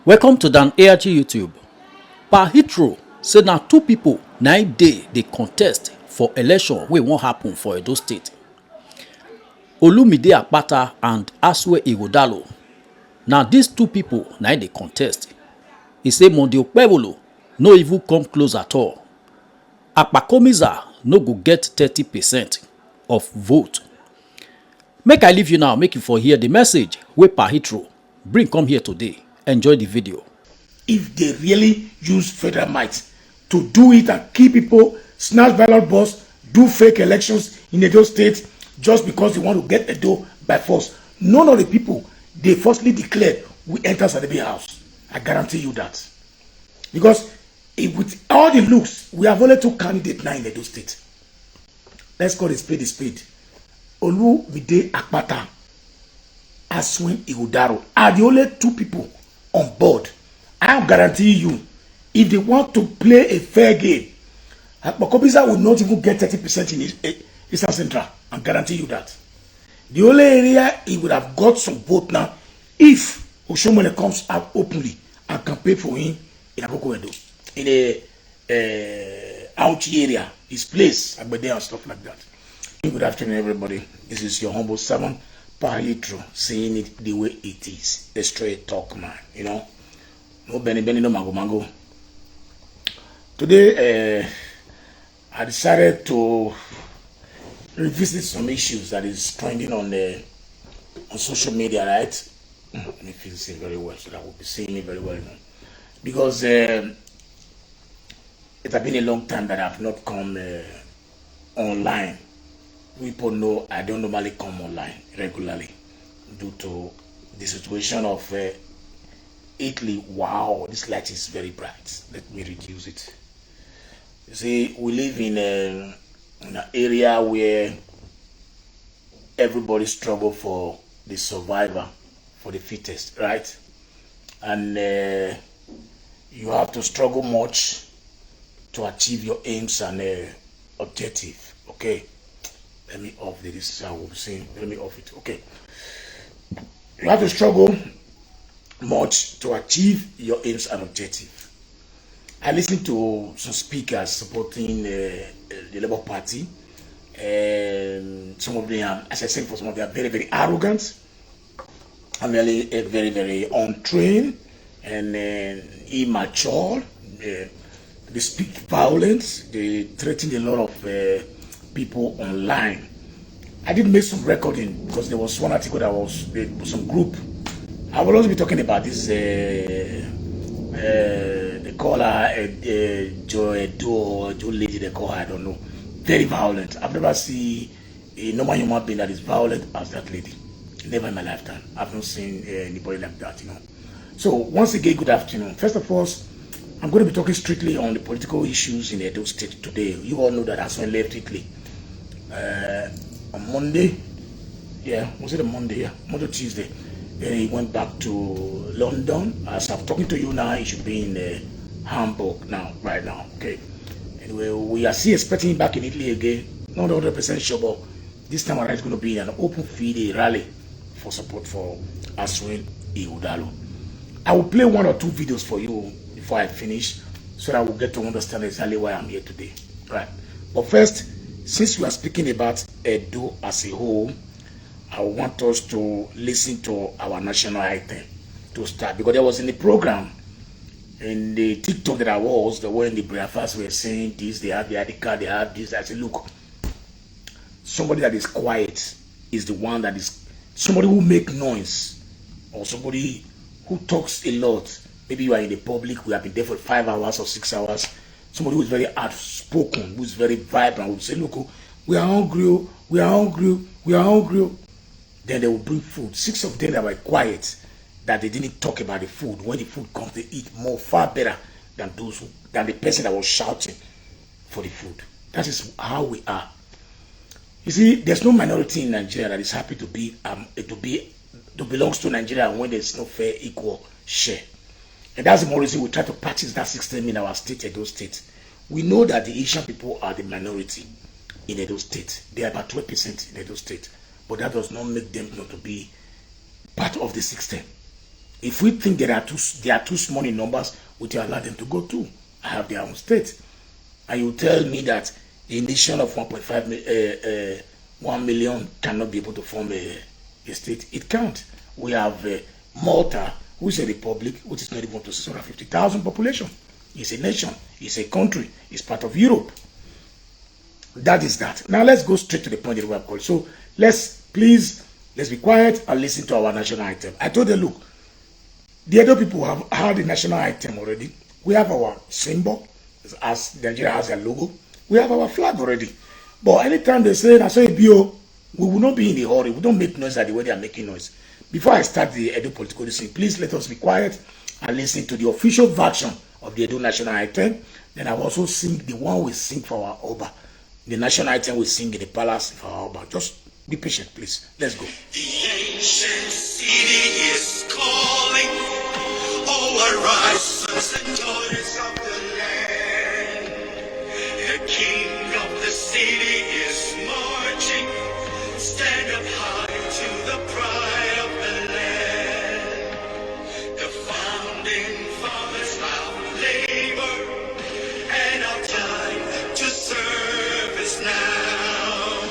Welcome to Dan ARG YouTube. Per Hitro say na two people na dey contest for election wey wan happen for Edo State. Olumide Akpata and Asue Ighodalo. Na these two people na dey contest. He say Monday Okpebholo no even come close at all. Akpata no go get 30% of vote. Make I leave you now, make you for hear the message wey Per Hitro bring come here today. Enjoy the video. If they really use federal might to do it and keep people, snatch ballot box, do fake elections in Edo State just because they want to get Edo by force, none of the people they falsely declared will enter Sadebe House. I guarantee you that. Because if with all the looks, we have only two candidates now in Edo State. Let's call it spade a spade. Olumide Akpata, Asue Ighodalo are the only two people on board. I guarantee you, if they want to play a fair game, Akpata will not even get 30% in Eastern Central. I guarantee you that. The only area he would have got some vote now if Oshomole comes out openly and campaign for him in Akoko Edo, in a Auchi area, his place, Akbede and stuff like that. Good afternoon, everybody. This is your humble servant, Per Hitro, saying it the way it is. A straight talk, man. You know, no Benny, no mango. Today, I decided to revisit some issues that is trending on social media, right? Let me feel this very well, so that will be seeing me very well, you know? Because it has been a long time that I've not come online. People know I don't normally come online regularly due to the situation of Italy. Wow, this light is very bright. Let me reduce it. You see, we live in an area where everybody struggles for the survivor, for the fittest, right? And you have to struggle much to achieve your aims and objective. Okay. Let me off this. I will be saying. Let me off it. Okay. You have to struggle much to achieve your aims and objective. I listened to some speakers supporting the Labour Party, and some of them, as I said, for some of them, are very, very arrogant, and really very, very untrained and immature. They speak violence. They threaten a lot of people online. I did make some recording because there was one article that was some group. I will also be talking about this. They call her Joe lady. They call her, I don't know. Very violent. I've never seen a normal human being that is violent as that lady. Never in my lifetime. I've not seen anybody like that, you know. So once again, good afternoon. First of all, I'm going to be talking strictly on the political issues in Edo State today. You all know that Asue left Italy on Monday. Yeah, was it a Monday? Yeah, Monday, Tuesday. Then he went back to London. As I'm talking to you now, he should be in Hamburg now, right now. Okay. Anyway, we are still expecting him back in Italy again. Not 100% sure, but this time around it's going to be an open field rally for support for Asue Ighodalo. I will play one or two videos for you before I finish, so that we'll get to understand exactly why I'm here today. Right. But first, since we are speaking about Edo as a whole, I want us to listen to our national anthem to start, because there was in the program, in the TikTok that I was, the way in the breakfast were saying this, they have the ID card, they have this. I said, look, somebody that is quiet is the one that is, somebody who make noise, or somebody who talks a lot. Maybe you are in the public, we have been there for 5 hours or 6 hours. Somebody who is very outspoken, who is very vibrant, would say, look, we are hungry, we are hungry, we are hungry. Then they will bring food. 6 of them that were quiet, that they didn't talk about the food. When the food comes, they eat more, far better than than the person that was shouting for the food. That is how we are. You see, there's no minority in Nigeria that is happy to belongs to Nigeria when there's no fair, equal share. And that's the more reason we try to practice that system in our state, Edo State. We know that the Asian people are the minority in Edo State. They are about 12% in Edo State. But that does not make them not to be part of the system. If we think they are too small in numbers, we will allow them to go too. I have their own state. And you tell me that a nation of 1 million cannot be able to form a state. It can't. We have Malta, who is a republic, which is not even to 650,000 population. It's a nation. It's a country. It's part of Europe. That is that. Now let's go straight to the point that we have called. So let's be quiet and listen to our national anthem. I told them, look, the other people have had the national anthem already. We have our symbol, as Nigeria has their logo. We have our flag already. But anytime they say, Asue, we will not be in a hurry. We don't make noise like the way they are making noise. Before I start the Edo political listening, please let us be quiet and listen to the official version of the Edo national anthem. Then I will also sing the one we sing for our Oba. The national anthem we sing in the palace for our Oba. Just be patient, please. Let's go. The ancient city is calling. Oh, arise, sons and daughters of the land. The king of the city is marching. Stand up high to the pride of the land. The founding fathers of labor and our time to serve is now.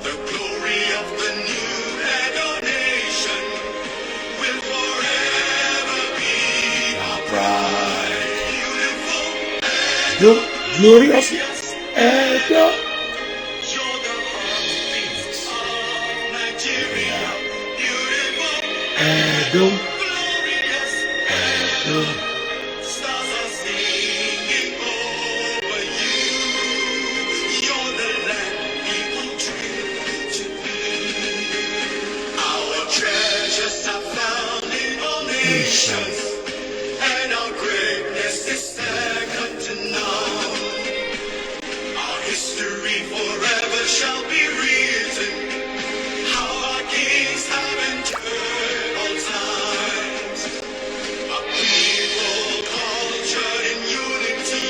The glory of the new Edo nation will forever be our pride. Beautiful, Glorious Edo. you're the heartbeat of Nigeria. Beautiful, Edo. glorious, Edo. stars are singing over you. You're the land people dream to be. Our treasures are found in all nations, and our greatness is second to none. Our history forever shall be written. How our kings have endured all times. A people cultured in unity.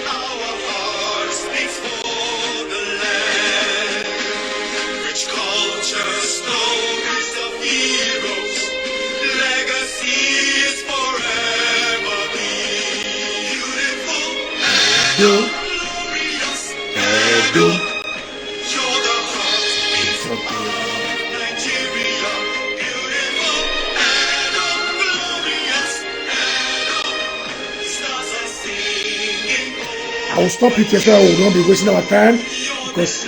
Our hearts beats for the land. Rich culture, stories of heroes. Legacy is forever be. Beautiful Edo. glorious. Edo. You're the heartbeat of Nigeria. Beautiful Edo, glorious Edo. Stars are singing I will stop it here so we will not be wasting our time because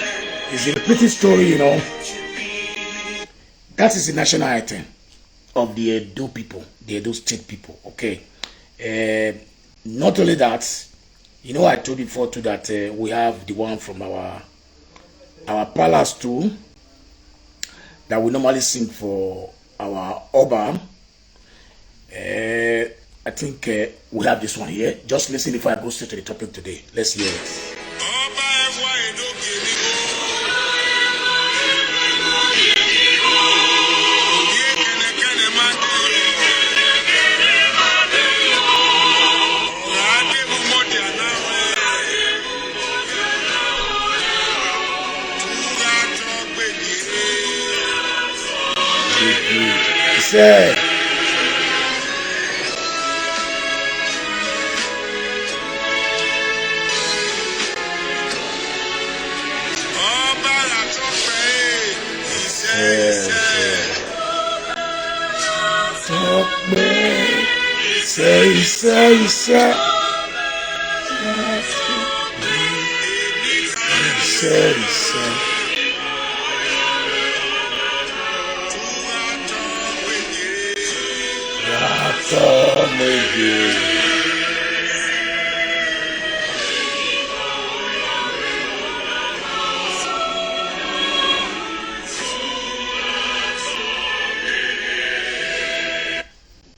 it's a pretty story, you know. That is the national anthem of the Edo people, the Edo state people. Okay. Not only that, you know, I told you before too that we have the one from our palace too that we normally sing for our Oba. I think we have this one here. Just listen before I go straight to the topic today. Let's hear it. He said,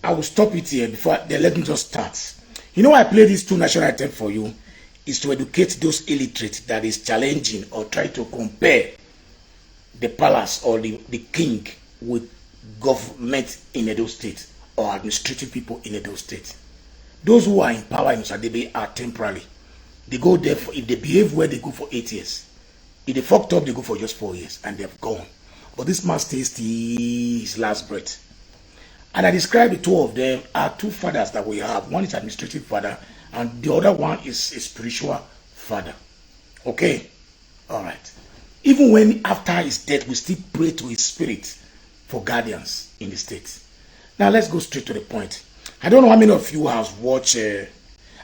I will stop it here before they let me just start. You know, I play these two national anthems for you is to educate those illiterate that is challenging or try to compare the palace or the king with government in Edo State or administrative people in Edo State. Those who are in power in Osadebe are temporary. They go there for, if they behave well, they go for 8 years. If they fucked up, they go for just 4 years and they've gone. But this man stays till his last breath. And I describe the two of them are two fathers that we have. One is administrative father, and the other one is a spiritual father. Okay? All right. Even when after his death, we still pray to his spirit for guardians in the state. Now, let's go straight to the point. I don't know how many of you have watched...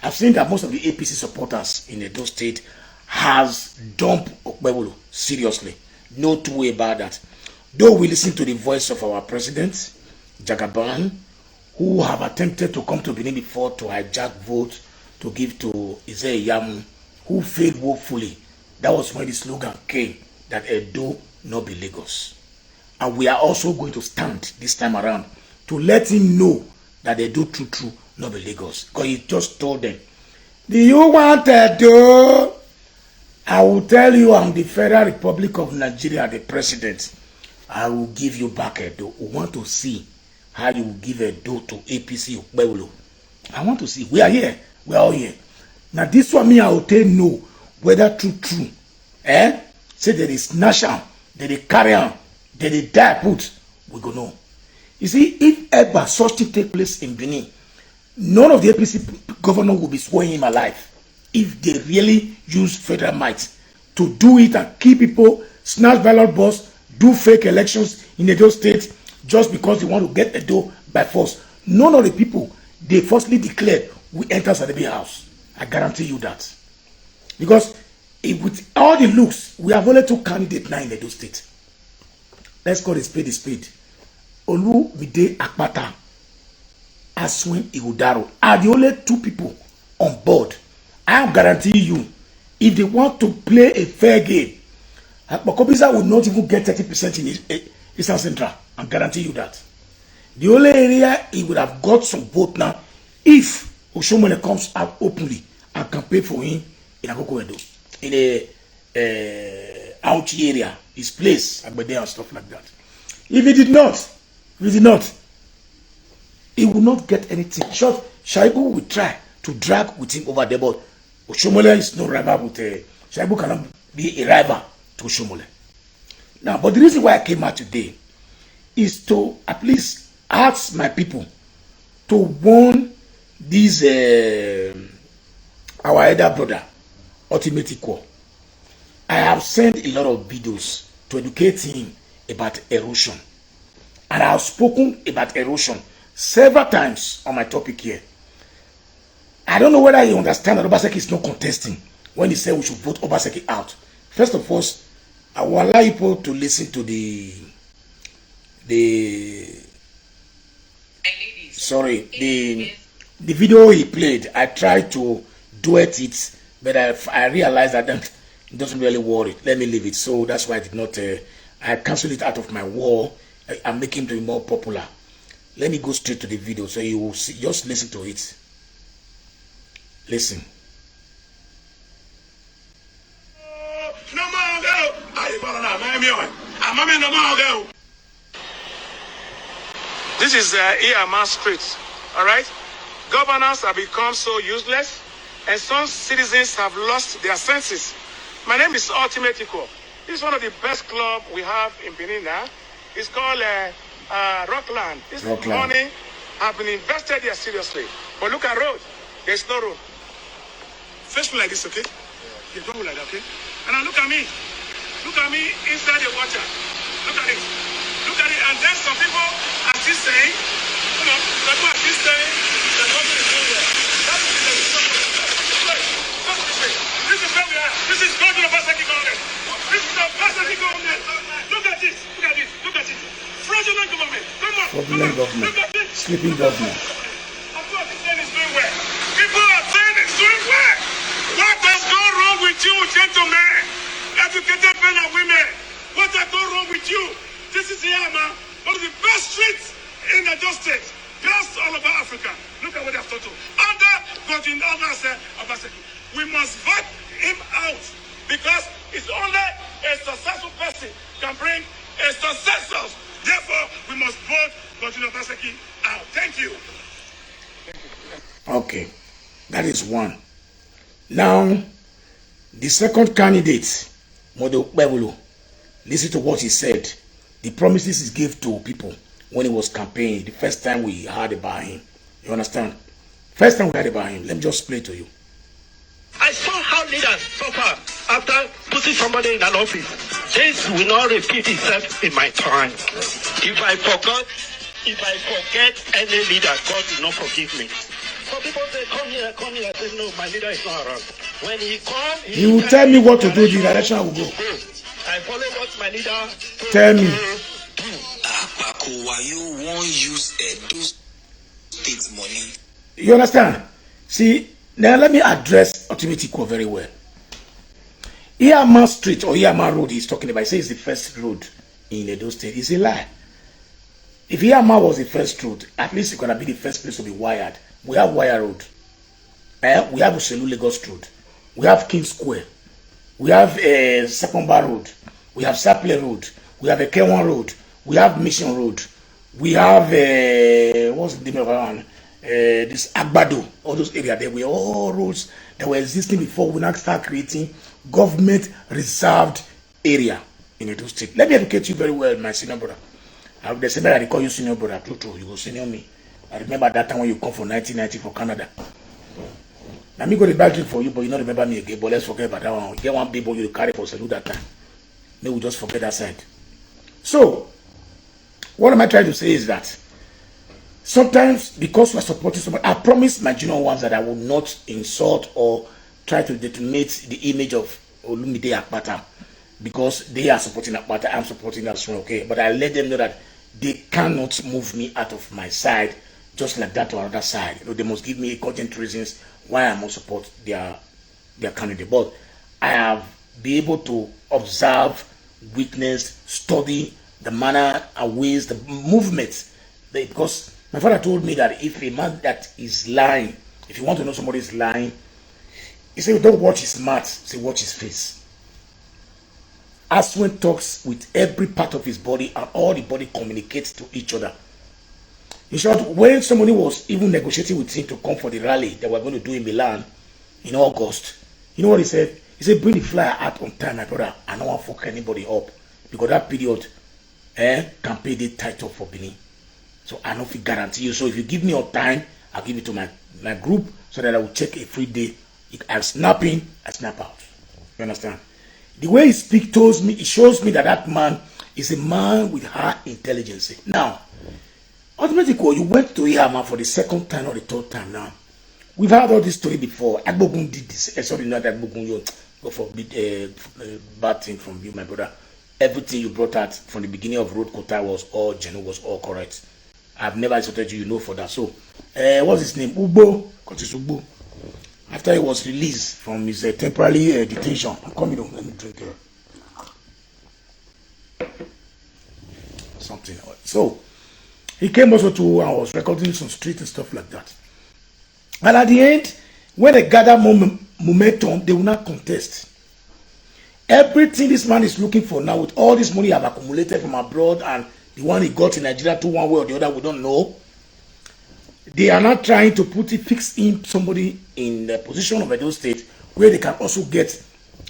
I've seen that most of the APC supporters in Edo State has dumped Okpebholo seriously. No two way about that. Though we listen to the voice of our president, Jagaban, who have attempted to come to Benin before to hijack votes to give to Yamu, who failed woefully. That was when the slogan came that Edo not be Lagos. And we are also going to stand this time around to let him know that Edo true not be Lagos. Because he just told them, do you want Edo? I will tell you I'm the Federal Republic of Nigeria, the president. I will give you back Edo. We want to see how you will give Edo to APC Okpebholo. I want to see. We are here. We are all here. Now this one me I will tell no whether true. Say there is national, there is carry on, there is die put. We go know. You see, if ever such thing take place in Benin, none of the APC governor will be swearing him alive if they really use federal might to do it and keep people, snatch ballot box, do fake elections in Edo State just because they want to get Edo by force. None of the people they falsely declared will enter Sadebe House. I guarantee you that. Because with all the looks, we have only two candidates now in Edo State. Let's call a spade. Olumide Akpata, Asue, Ighodalo are the only two people on board. I am guaranteeing you, if they want to play a fair game, Akpata will not even get 30% in Eastern Central. I guarantee you that. The only area he would have got some vote now if Oshomole comes out openly and campaign for him in Akoko Edo, in a Auchi area, his place, Agbede and stuff like that. If he did not, he will not get anything. Short, Shaibu will try to drag with him over there, but Oshomole is no rival with Shaibu cannot be a rival to Oshomole. Now, but the reason why I came out today is to at least ask my people to warn this our elder brother, Ultimate Equal. I have sent a lot of videos to educate him about erosion. And I have spoken about erosion several times on my topic here. I don't know whether you understand that Obaseki is not contesting when he said we should vote Obaseki out. First of all, I will allow people to listen to the video he played. I tried to duet it, but I realized that it doesn't really worry. Let me leave it. So that's why I did not. I canceled it out of my wall. I'm making it to be more popular. Let me go straight to the video so you will see. Just listen to it. Listen. This is Iyama Street, all right? Governors have become so useless, and some citizens have lost their senses. My name is Ultimate Equal. This is one of the best clubs we have in Benin now. It's called Rockland. This money have been invested here seriously. But look at road. There's no road. Face me like this, okay? You don't like that, okay? And now look at me. Look at me inside the water. Look at it. Look at it. And then some people are still saying, come on, some people are still saying the government is doing well. That is the this is where we are. This is Governor Obaseki government. This is Obaseki government. Look at this. Look at this. Look at it. Fraudulent government. Come on. Fraudulent government. Look at this. Sleeping government. Of course, this man is doing well. People are saying it's doing well. What has gone wrong with you, gentlemen? Educated men and women. What has gone wrong with you? This is Iyama, one of the best streets in the State. Best all over Africa. Look at what they have done to. Under Governor Obaseki. We must vote him out because it's only a successful person can bring a successor. Therefore, we must vote Governor Obaseki out. Thank you. Okay, that is one. Now, the second candidate, Okpebholo, listen to what he said. The promises he gave to people when he was campaigning. The first time we heard about him. You understand? First time we heard about him. Let me just play to you. I saw how leaders suffer after putting somebody in an office. This will not repeat itself in my time. If I forget any leader, God will not forgive me. Some people say, come here. I say, no, my leader is not around. When he comes, He will tell me what to do, the direction I will go. I follow what my leader Tell me. Why you won't use Edo State money? You understand? See, now let me address Ultimate Equal very well. Iyama Street or Iyama Road he's talking about, he says it's the first road in Edo State. It's a lie. If Iyama was the first road, at least it's gonna be the first place to be wired. We have Wire Road. We have Uselu Lagos Road. We have King Square. We have Sekomba Road. We have Saple Road. We have K1 Road. We have Mission Road. We have what's the name of one? This Agbado. All those areas. They were all roads that were existing before we now start creating government reserved area in Edo State. Let me educate you very well, my senior brother. The same way I call you senior brother. True. You go senior me. I remember that time when you come from 1990 for Canada. Now me go the bad drink for you, but you don't remember me again. But let's forget about that one. You get one big boy you carry for salute that time. Maybe we just forget that side. So, what am I trying to say is that sometimes because we are supporting somebody, I promise my junior ones that I will not insult or try to detonate the image of Olumide Akpata because they are supporting Akpata, I'm supporting Asue, okay? But I let them know that they cannot move me out of my side just like that to another side. You know, they must give me cogent reasons why I must support their candidate. But I have been able to observe, witness, study the manner and ways, the movements. Because my father told me that if a man that is lying, if you want to know somebody is lying, he said, don't watch his mouth, say watch his face. Asue talks with every part of his body and all the body communicates to each other. In short, when somebody was even negotiating with him to come for the rally that we're going to do in Milan in August, you know what he said? He said, bring the flyer out on time, my brother. I don't want to fuck anybody up. Because that period, can pay the title for Benin. So I don't guarantee you. So if you give me your time, I'll give it to my group so that I will check a free day. I'm snapping, I snap out. You understand? The way he speaks it shows me that man is a man with high intelligence. Now, ultimately, you went to Iyama for the second time or the third time now. We've heard all this story before. Agbogun did this. Sorry, not Agbogun. You go for bad thing from you, my brother. Everything you brought out from the beginning of Road Kota was all genuine, was all correct. I've never insulted you, you know, for that. So, what's his name? Ubo. Ubo. After he was released from his temporary detention, I'm coming home. Let me drink something. So, he came also to, I was recording some street and stuff like that. And at the end, when they gather momentum, they will not contest. Everything this man is looking for now, with all this money I've accumulated from abroad and the one he got in Nigeria to one way or the other, we don't know. They are not trying to fix in somebody in the position of Edo State where they can also get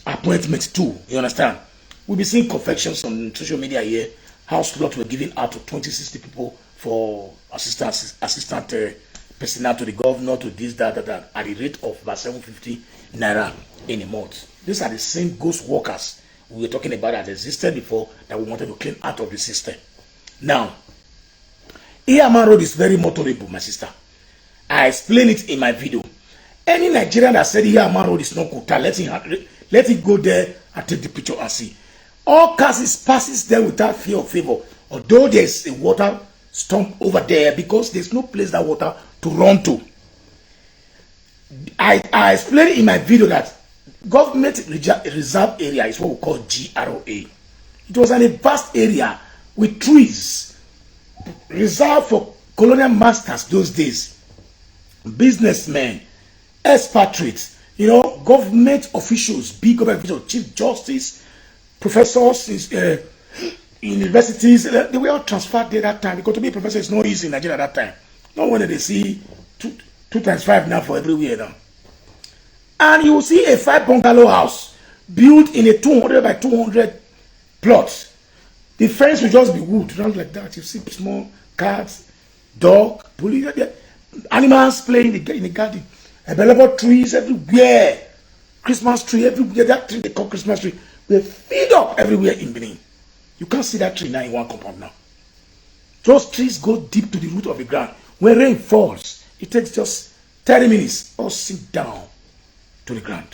appointments too. You understand? We'll be seeing confections on social media here. How slots were given out to 20-60 people for assistant personnel to the governor, to this, that, at the rate of about 750 naira in a month. These are the same ghost workers we were talking about that existed before that we wanted to clean out of the system. Now, Iyama Road is very motorable, my sister. I explained it in my video. Any Nigerian that said Iyama Road is not good, let it go there and take the picture and see. All cars passes there without fear or favor. Although there is a water storm over there because there's no place that water to run to. I explained in my video that government reserve area is what we call GROA. It was a vast area with trees reserved for colonial masters those days, businessmen, expatriates, you know, government officials, big government officials, chief justice, professors, universities. They were all transferred there that time because to be a professor is not easy in Nigeria at that time. No wonder they see 2 times 5 now for everywhere now. And you will see a 5 bungalow house built in a 200 by 200 plot. The fence will just be wood, around like that. You see small cats, dog, police, animals playing in the garden. Available trees everywhere. Christmas tree everywhere. That tree they call Christmas tree. They feed up everywhere in Benin. You can't see that tree now in one compound now. Those trees go deep to the root of the ground. When rain falls, it takes just 30 minutes or sink down to the ground.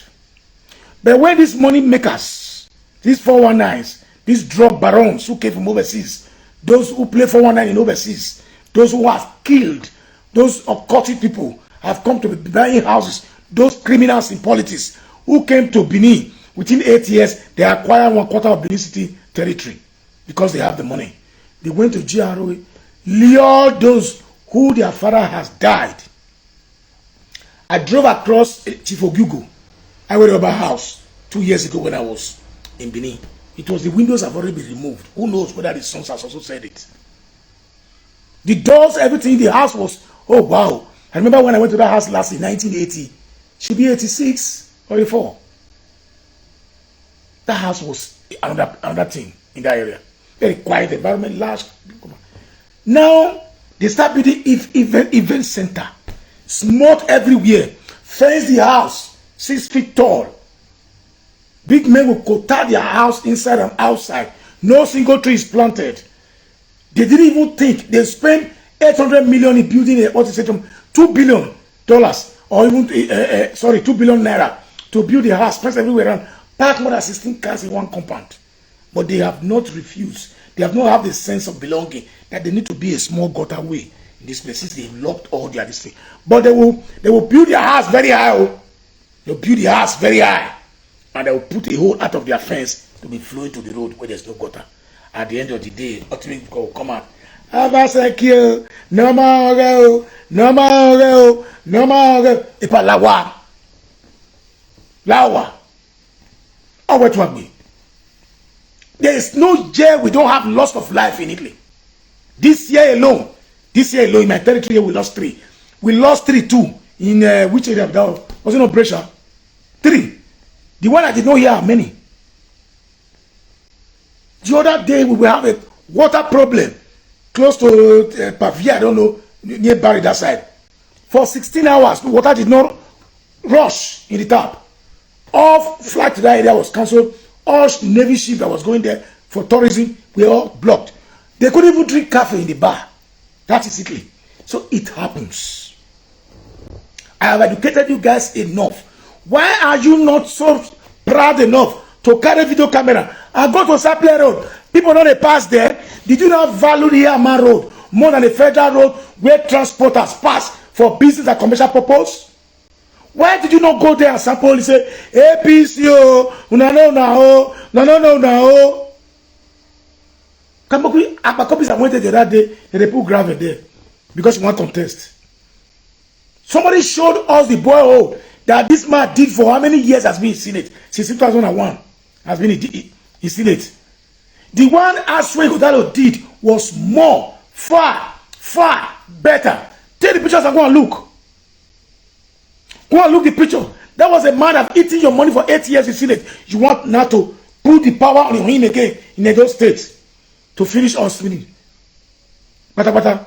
But when these money makers, these 419s, these drug barons who came from overseas, those who play 419 in overseas, those who have killed, those occultic people have come to be buying houses, those criminals in politics who came to Benin within 8 years, they acquired 1/4 of Benin City territory because they have the money. They went to GROA, lure those who their father has died. I drove across Chief Ogugo, I went over house 2 years ago when I was in Benin. It was the windows have already been removed. Who knows whether the sons has also said it. The doors, everything, the house was, oh wow. I remember when I went to that house last in 1980. Should be 86 or 84. That house was another thing in that area. Very quiet environment, large. Now, they start building event center. Smart everywhere. Fence the house 6 feet tall. Big men will quota their house inside and outside. No single tree is planted. They didn't even think. They spent 800 million in building a $2 billion or even 2 billion naira to build a house. Place everywhere around. Park more than 16 cars in one compound. But they have not refused. They have not have the sense of belonging that they need to be a small gutter way in this place. Since they locked all their this thing. But they will build their house very high. Oh. They'll build the house very high. And they will put a hole out of their fence to be flowing to the road where there's no gutter. At the end of the day, ultimately will come out. Abasakio, no more, no more, no more. Epa lawa. Lawa. Oh, what want me? There is no year we don't have loss of life in Italy. This year alone, in my territory, we lost 3. We lost 3 too. In which area? Was it no pressure? 3. The one I did not hear are many. The other day we will have a water problem close to Pavia, I don't know, near Barry that side. For 16 hours, the water did not rush in the tap. All flight to that area was cancelled. All Navy ships that was going there for tourism were all blocked. They couldn't even drink coffee in the bar. That is Italy. So it happens. I have educated you guys enough. Why are you not so proud enough to carry video camera and go to Saple Road? People don't pass there. Did you not value the Yama Road more than the federal road where transporters pass for business and commercial purpose? Why did you not go there and sample and say, APC, no. Akpata I went there the other day, and they put gravel there because you want contest. Somebody showed us the boyhood that this man did for how many years has been in Senate? Since 2001 has been in Senate. The one Asue Ighodalo did was more, far better. Take the pictures and go and look. Go and look the picture. That was a man that eating your money for 8 years in Senate. You want now to put the power on him again in Edo State to finish on spinning. Bata.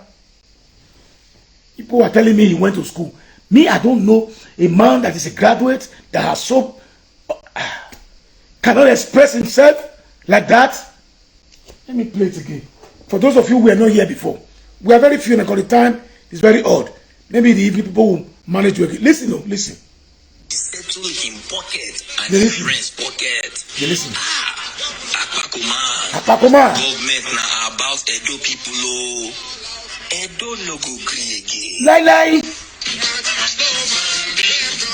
People are telling me he went to school. Me, I don't know a man that is a graduate that has so cannot express himself like that. Let me play it again. For those of you who were not here before, we are very few and the time is very odd. Maybe the evening people will manage to listen. Listen. Settle in pocket and They in listen. friend's pocket. They listen. Akpakoma. Government now about Edo people. Edo no go gree again. Lie.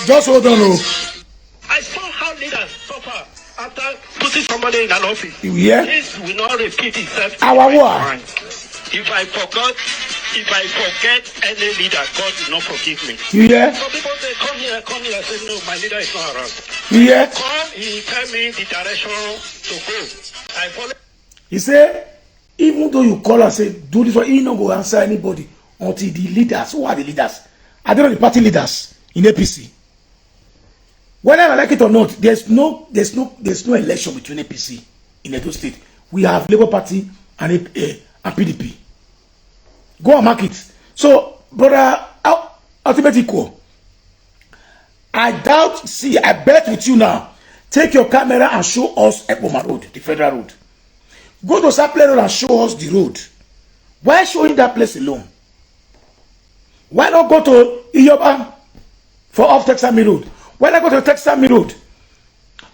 Just hold on. I saw how leaders suffer after putting somebody in an office. You hear? This will not repeat itself. Our in my war. mind. If I forget any leader, God will not forgive me. You hear? Some people say, come here. I say, no, my leader is not around. You hear? Come, he tell me the direction to go. I follow. He said, even though you call and say, do this, he not go answer anybody until the leaders. Who are the leaders? I don't know the party leaders in APC. Whether I like it or not, there's no election between APC in Edo State. We have Labour Party and PDP. Go and mark it. So, brother, ultimate equal. I doubt, see, I bet with you now. Take your camera and show us Ekpoma Road, the federal road. Go to Saple Road and show us the road. Why showing that place alone? Why not go to Iyoba for off Texami Road? Why not go to Texami Road?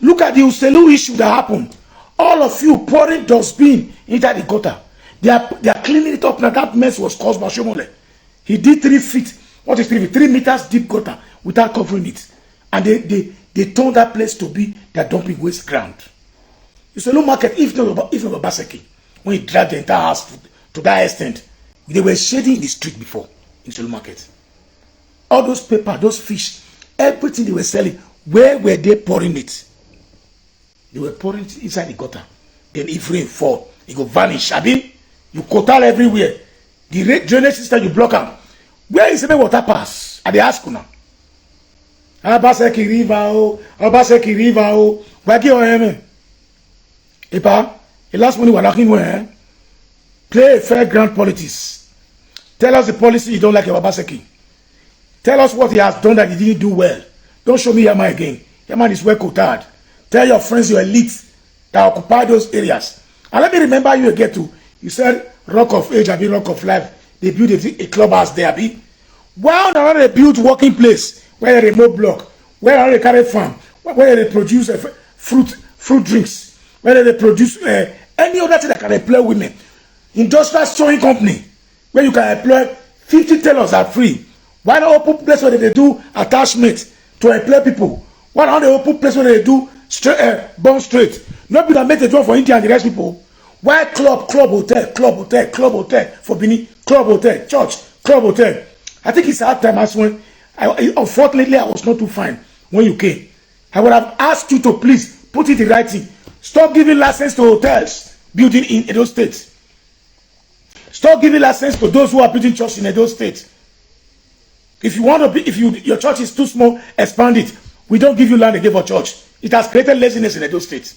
Look at the Uselu issue that happened. All of you pouring dustbin into the gutter. They are cleaning it up now. That mess was caused by Shomole. He did 3 feet. What is 3 feet? 3 meters deep gutter without covering it. And they turned that place to be their dumping waste ground. Uselu market, if not Obaseki, when he dragged the entire house to that extent, they were shading in the street before in Uselu market. All those paper, those fish, everything they were selling, where were they pouring it? They were pouring it inside the gutter. Then if rain fall, it go vanish. Abi, you kotal everywhere. The drainage system, you block them. Where is the water pass? At the ask now. Obaseki River, where give you Epa, the last money we're looking where? Play a fair-ground politics. Tell us the policy you don't like about Obaseki. Tell us what he has done that he didn't do well. Don't show me Yama again. Yama is well quoted. Tell your friends, your elite, that occupy those areas. And let me remember you again too. You said Rock of Age, Abi Rock of Life. They built a clubhouse there, Abi. Why not they build working place where they remote block, where they carry farm, where they produce fruit drinks, where they produce any other thing that can employ women. Industrial sewing company where you can employ 50 tailors are free. Why not open place where they do attachment to employ people? Why not they open place where they do born straight? Not be that make a job for India and the rest people. Why club hotel for Benin, club hotel, church, club hotel? I think it's hard time as when unfortunately I was not too fine when you came. I would have asked you to please put it in writing. Stop giving license to hotels building in Edo State. Stop giving license to those who are building church in Edo State. If you want to be, your church is too small, expand it. We don't give you land again for church. It has created laziness in Edo State.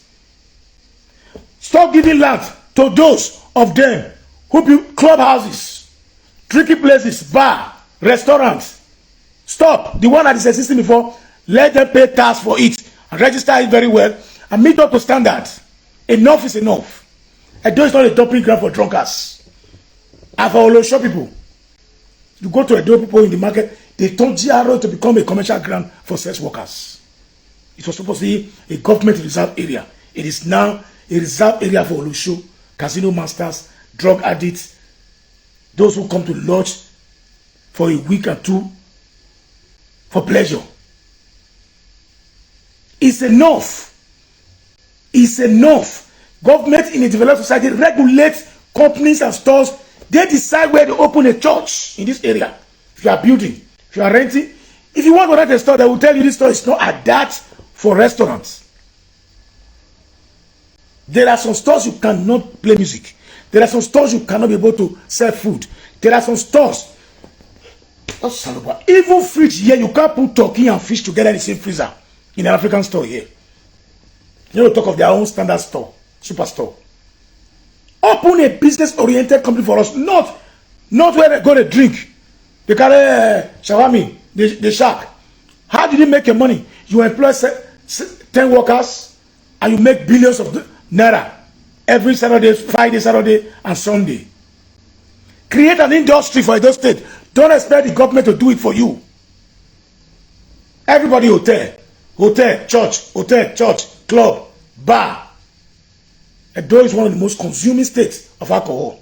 Stop giving land to those of them who build clubhouses, drinking places, bar, restaurants. Stop. The one that is existing before, let them pay tax for it and register it very well and meet up to standards. Enough is enough. Edo is not a dumping ground for drunkards. And for Olosho people, you go to Edo people in the market, they turn GRO to become a commercial ground for sex workers. It was supposed to be a government reserve area. It is now a reserve area for Olosho, casino masters, drug addicts, those who come to lodge for a week or two for pleasure. It's enough. It's enough. Government in a developed society regulates companies and stores. They decide where to open a church in this area. If you are building, if you are renting, if you want to rent a store, they will tell you this store is not adapt for restaurants. There are some stores you cannot play music. There are some stores you cannot be able to sell food. There are some stores. Even fridge here, you can't put turkey and fish together in the same freezer in an African store here. You know, talk of their own standard store, superstore. Open a business-oriented company for us, not where they go to drink. They carry shawami, the shark. How did you make your money? You employ 10 workers and you make billions of naira every Saturday, Friday, Saturday, and Sunday. Create an industry for Edo State. Don't expect the government to do it for you. Everybody hotel, church, club, bar. Edo is one of the most consuming states of alcohol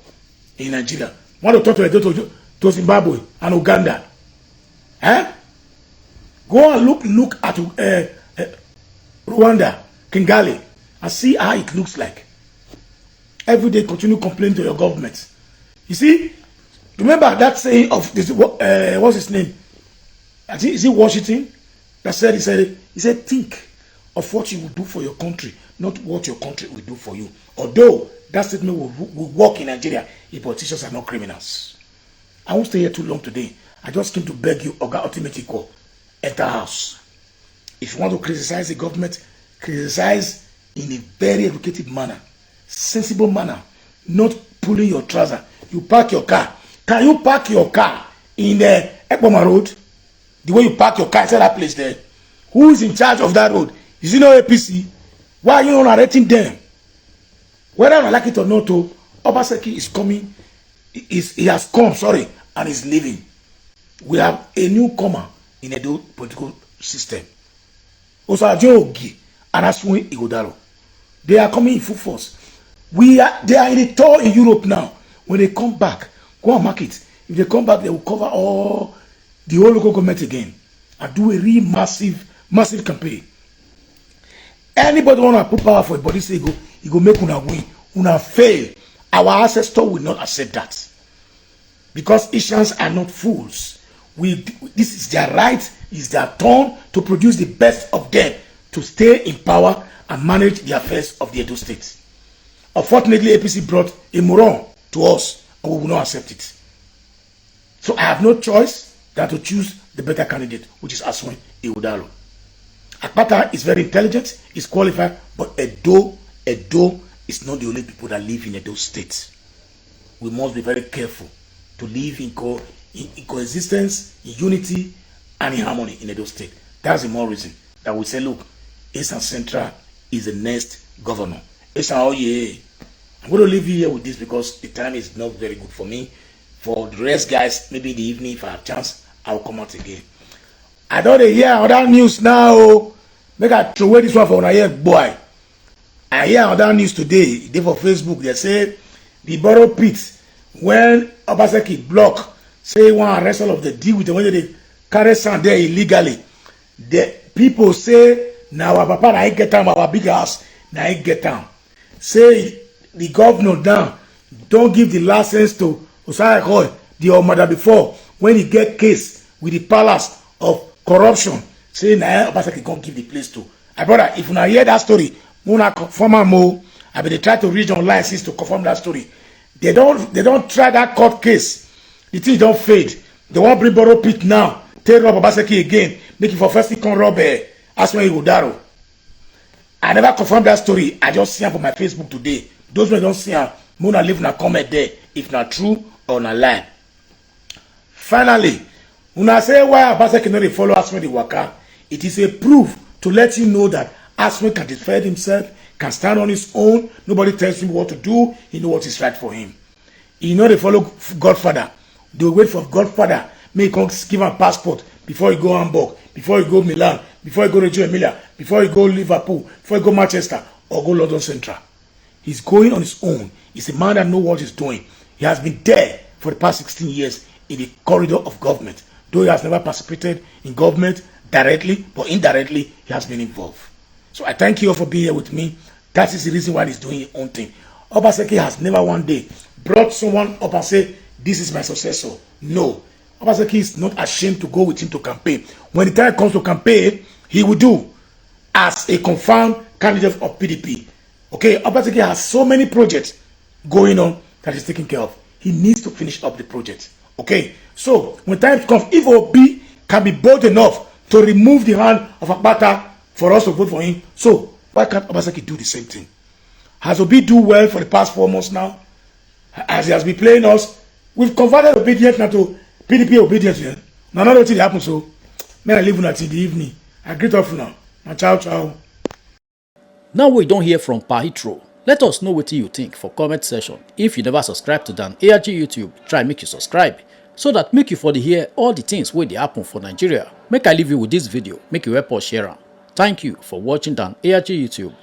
in Nigeria. Want to talk to Edo to Zimbabwe and Uganda? Go and look at Rwanda, Kigali, and see how it looks like. Every day, continue complaining to your government. You see, remember that saying of this? What's his name? I think is it Washington that said he said think of what you will do for your country, not what your country will do for you. Although that statement will work in Nigeria if politicians are not criminals. I won't stay here too long today. I just came to beg you, Oga Ultimate Equal, enter house. If you want to criticize the government, criticize in a very educated manner, sensible manner, not pulling your trouser. You park your car, Can you park your car in the Ekpoma Road? The way you park your car inside that place there. Who is in charge of that road? Is it not APC? Why are you not narrating them? Whether I like it or not, Obaseki is coming. He has come, and is leaving. We have a newcomer in a political system. Osajo Ogi and Asue Ighodalo. They are coming in full force. They are in a tour in Europe now. When they come back, go and mark it. If they come back, they will cover all the whole local government again and do a real massive campaign. Anybody want to put power for a body say he go make una win, una fail. Our ancestors will not accept that. Because Asians are not fools. This is their right, it's their turn to produce the best of them, to stay in power and manage the affairs of the Edo State. Unfortunately, APC brought a moron to us, and we will not accept it. So I have no choice than to choose the better candidate, which is Asue Ighodalo. Akpata is very intelligent, is qualified, but Edo is not the only people that live in Edo State. We must be very careful to live in coexistence, in unity, and in harmony in Edo State. That's the more reason that we say, look, Eastern Central is the next governor. Eastern, oh yeah, I'm going to leave you here with this because the time is not very good for me. For the rest, guys, maybe in the evening, if I have a chance, I'll come out again. I don't hear other news now. Make I throw away this one for here, boy. I hear other news today. They for Facebook. They say the borough pit when Obaseki block say one arrest all of the deal with the way they carry sand there illegally. The people say now our papa na get down, our big house na get down. Say the governor down don't give the license to Osai Roy, the old mother before when he get case with the palace of corruption. Say na Obaseki can't give the place to. I brother, if you now hear that story, Mona former Mo, I mean they try to read online since to confirm that story. They don't try that court case. The thing don't fade. They want bring borough pit now. Take rob Obaseki again. Make it for first thing come rob Asue Ighodalo. I never confirmed that story. I just see her for my Facebook today. Those who don't see her, Mona leave na comment there if not true or not lie. Finally, when I say why Obaseki no dey follow Asue the waka, it is a proof to let you know that Asue can defend himself, can stand on his own. Nobody tells him what to do. He knows what is right for him. He know they follow Godfather. They wait for Godfather. Make him give him passport before he go Hamburg, before he go Milan, before he go Reggio Emilia, before he go Liverpool, before he go Manchester or go London Central. He's going on his own. He's a man that knows what he's doing. He has been there for the past 16 years in the corridor of government. Though he has never participated in government directly, but indirectly, he has been involved. So I thank you all for being here with me. That is the reason why he's doing his own thing. Obaseki has never one day brought someone up and say, this is my successor. No. Obaseki is not ashamed to go with him to campaign. When the time comes to campaign, he will do as a confirmed candidate of PDP. Okay, Obaseki has so many projects going on that he's taking care of. He needs to finish up the project. Okay, so when time comes, if Obi can be bold enough to remove the hand of Akpata for us to vote for him, so why can't Obaseki do the same thing? Has Obi do well for the past 4 months now? As he has been playing us, we've converted obedience now to PDP obedience. Yeah? Now, not until it happens, so may I leave until the evening. I greet off now. Ciao, ciao. Now we don't hear from Pahitro. Let us know what you think for comment section. If you never subscribe to Dan ARG YouTube, try make you subscribe so that make you for the hear all the things where they happen for Nigeria. Make I leave you with this video, make you help us share am. Thank you for watching Dan ARG YouTube.